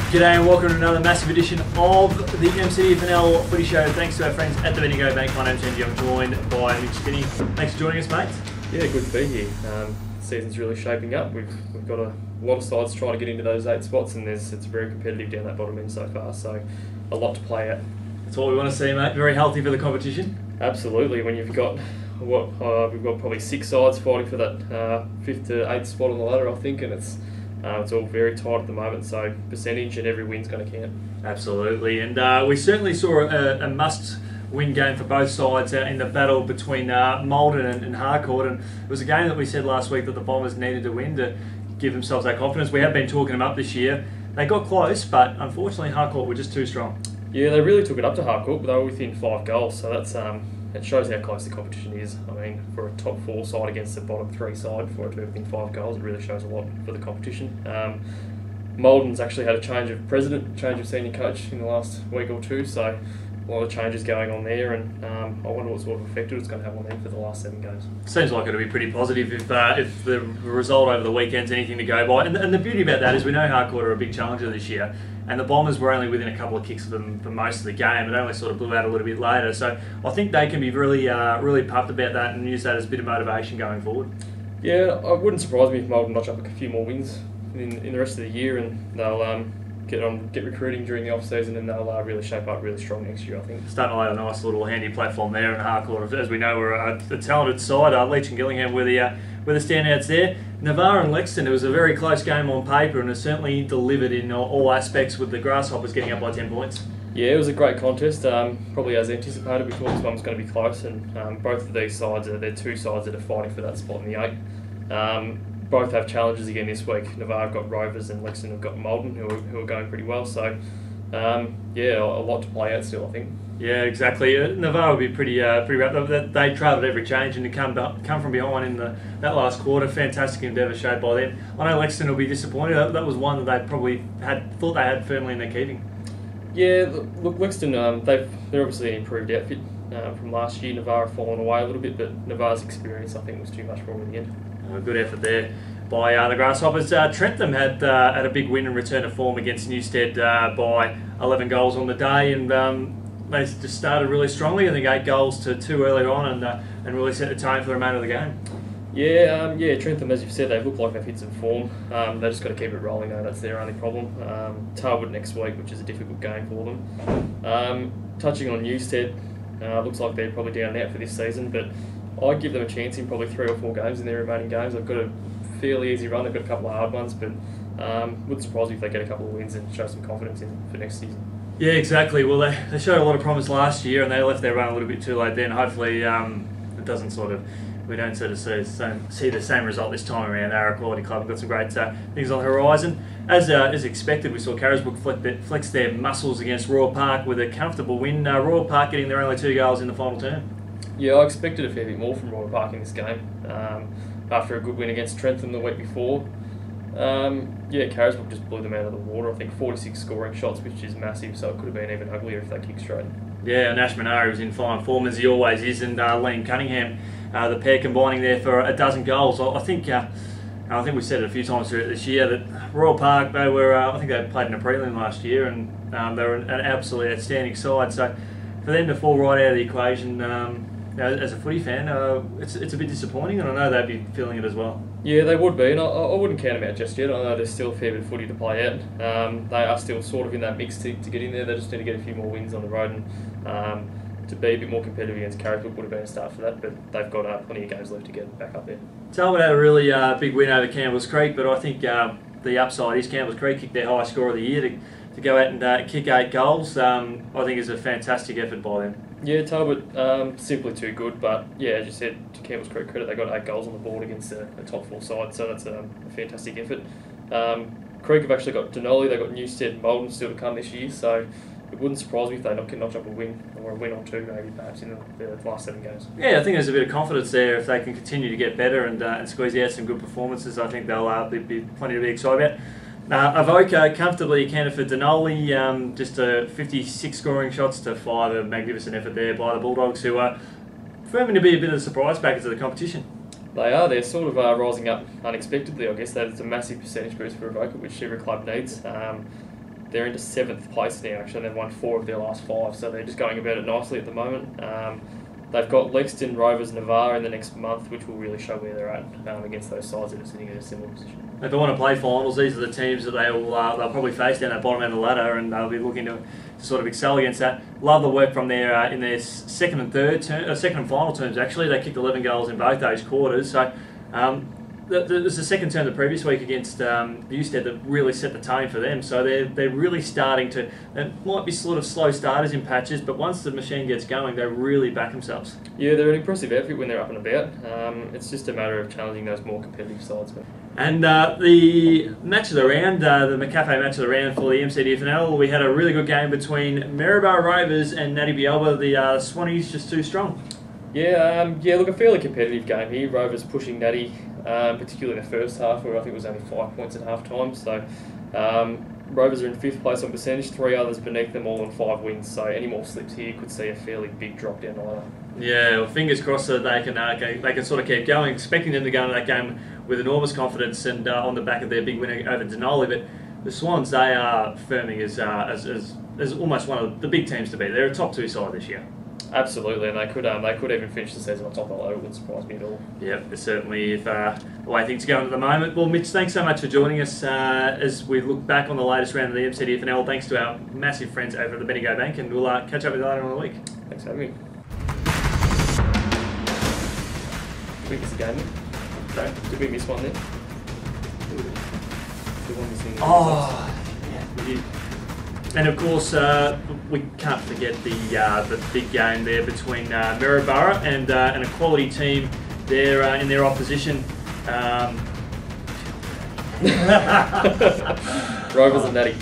G'day and welcome to another massive edition of the MCDFNL Footy Show. Thanks to our friends at the Bendigo Bank. My name's Yeendy. I'm joined by Mitch. Thanks for joining us, mate. Yeah, good to be here. Season's really shaping up. We've got a lot of sides trying to get into those 8 spots, and it's very competitive down that bottom end so far. So a lot to play out. That's what we want to see, mate. Very healthy for the competition. Absolutely. When you've got we've got probably 6 sides fighting for that 5th to 8th spot on the ladder, I think, and it's all very tight at the moment. So percentage and every win's going to count. Absolutely, and we certainly saw a must-win game for both sides in the battle between Maldon and Harcourt, and it was a game that we said last week that the Bombers needed to win to give themselves that confidence. We have been talking them up this year. They got close, but unfortunately Harcourt were just too strong. Yeah, they really took it up to Harcourt, but they were within 5 goals, so that's it shows how close the competition is. I mean, for a top 4 side against the bottom 3 side, for it to be within 5 goals, it really shows a lot for the competition. Maldon's actually had a change of president, change of senior coach in the last week or two, so a lot of changes going on there, and I wonder what sort of effect it's going to have on them for the last 7 games. Seems like it'll be pretty positive if the result over the weekend's anything to go by. And the beauty about that is we know Harcourt are a big challenger this year, and the Bombers were only within a couple of kicks of them for most of the game. It only sort of blew out a little bit later, so I think they can be really pumped about that and use that as a bit of motivation going forward. Yeah, it wouldn't surprise me if Maldon notch up a few more wins in the rest of the year, and they'll get recruiting during the off season, and they'll really shape up really strong next year, I think. Starting to lay a nice little handy platform there in Harcourt. As we know, we're a talented side. Leach and Gillingham were the standouts there. Navarre and Lexington, it was a very close game on paper, and it certainly delivered in all aspects, with the Grasshoppers getting up by 10 points. Yeah, it was a great contest. Probably as anticipated, we thought this one was going to be close, and both of these sides they're 2 sides that are fighting for that spot in the 8. Both have challenges again this week. Navarre have got Rovers and Lexington have got Maldon, who are going pretty well. So, yeah, a lot to play out still, I think. Yeah, exactly. Navarre will be pretty wrapped up. They trailed at every change and to come from behind in that last quarter. Fantastic endeavour showed by them. I know Lexington will be disappointed. That was one that they probably thought they had firmly in their keeping. Yeah, look, Lexington, they're obviously an improved outfit from last year. Navarre have fallen away a little bit, but Navarre's experience, I think, was too much for them in the end. Good effort there by the Grasshoppers. Trentham had a big win and return to form against Newstead by 11 goals on the day, and they just started really strongly. I think 8 goals to 2 earlier on, and really set the tone for the remainder of the game. Yeah, Trentham, as you've said, they look like they've hit some form. They've just got to keep it rolling, though. That's their only problem. Tarwood next week, which is a difficult game for them. Touching on Newstead, looks like they're probably down and out for this season, but I'd give them a chance in probably 3 or 4 games in their remaining games. They've got a fairly easy run. They've got a couple of hard ones, but wouldn't surprise me if they get a couple of wins and show some confidence for next season. Yeah, exactly. Well, they showed a lot of promise last year, and they left their run a little bit too late then. Hopefully it doesn't we don't sort of see the same result this time around. They're a quality club. We've got some great things on the horizon. As expected, we saw Carisbrook flex their muscles against Royal Park with a comfortable win. Royal Park getting their only 2 goals in the final term. Yeah, I expected a fair bit more from Royal Park in this game after a good win against Trentham the week before. Carisbrook just blew them out of the water. I think 46 scoring shots, which is massive, so it could have been even uglier if they kicked straight. Yeah, and Ash Manari was in fine form, as he always is, and Liam Cunningham, the pair combining there for a dozen goals. I think we said it a few times throughout this year that Royal Park, they were, I think they played in a prelim last year, and they were an absolutely outstanding side. So for them to fall right out of the equation, as a footy fan, it's a bit disappointing, and I know they'd be feeling it as well. Yeah, they would be, and I wouldn't count them out just yet. I know there's still a fair bit of footy to play out. They are still sort of in that mix to get in there. They just need to get a few more wins on the road, and to be a bit more competitive against Carisbrook would have been a start for that, but they've got plenty of games left to get back up there. Talbot had a really big win over Campbell's Creek, but I think the upside is Campbell's Creek kicked their highest score of the year to go out and kick 8 goals. I think is a fantastic effort by them. Yeah, Talbot simply too good, but yeah, as you said, to Campbell's Creek credit, they got 8 goals on the board against a top 4 side, so that's a fantastic effort. Creek have actually got Denali, they've got Newstead and Maldon still to come this year, so it wouldn't surprise me if they can notch up a win or two maybe perhaps in the last 7 games. Yeah, I think there's a bit of confidence there if they can continue to get better and squeeze out some good performances. I think they'll be plenty to be excited about. Avoca comfortably accounted for Denali, just 56 scoring shots to 5. A magnificent effort there by the Bulldogs, who are proving to be a bit of a surprise package of the competition. They are. They're sort of rising up unexpectedly, I guess. That's a massive percentage boost for Avoca, which every club needs. they're into 7th place now. Actually, they've won 4 of their last 5, so they're just going about it nicely at the moment. They've got Lexington, Rovers, Navarre in the next month, which will really show where they're at against those sides that are sitting in a similar position. If they want to play finals, these are the teams that they'll probably face down at the bottom end of the ladder, and they'll be looking to sort of excel against that. Love the work from their in their second and final terms. Actually, they kicked 11 goals in both those quarters. So there's the second term the previous week against Newstead that really set the tone for them. So they're really starting to. They might be sort of slow starters in patches, but once the machine gets going, they really back themselves. Yeah, they're an impressive outfit when they're up and about. It's just a matter of challenging those more competitive sides. And the match of the round, the McCafe match of the round for the MCDFNL, we had a really good game between Maryborough Rovers and Natty Bielba. The Swannies just too strong. Yeah, look, a fairly competitive game here. Rovers pushing Natty, particularly in the first half, where I think it was only 5 points at half time. So Rovers are in 5th place on percentage, 3 others beneath them, all on 5 wins. So any more slips here could see a fairly big drop down the ladder. Yeah, well, fingers crossed that they can sort of keep going. Expecting them to go into that game with enormous confidence and on the back of their big win over Denali. But the Swans, they are firming as almost one of the big teams to beat. They're a top 2 side this year. Absolutely, and they could even finish the season on top of the ladder. It wouldn't surprise me at all. Yeah, certainly if the way things are going at the moment. Well, Mitch, thanks so much for joining us as we look back on the latest round of the MCDFNL. Thanks to our massive friends over at the Bendigo Bank, and we'll catch up with you later on in the week. Thanks for having me. Did we miss a game? No, did we miss one then? Oh, yeah, we did. And of course, we can't forget the big game there between Maryborough and a quality team there in their opposition. Rovers and Natty.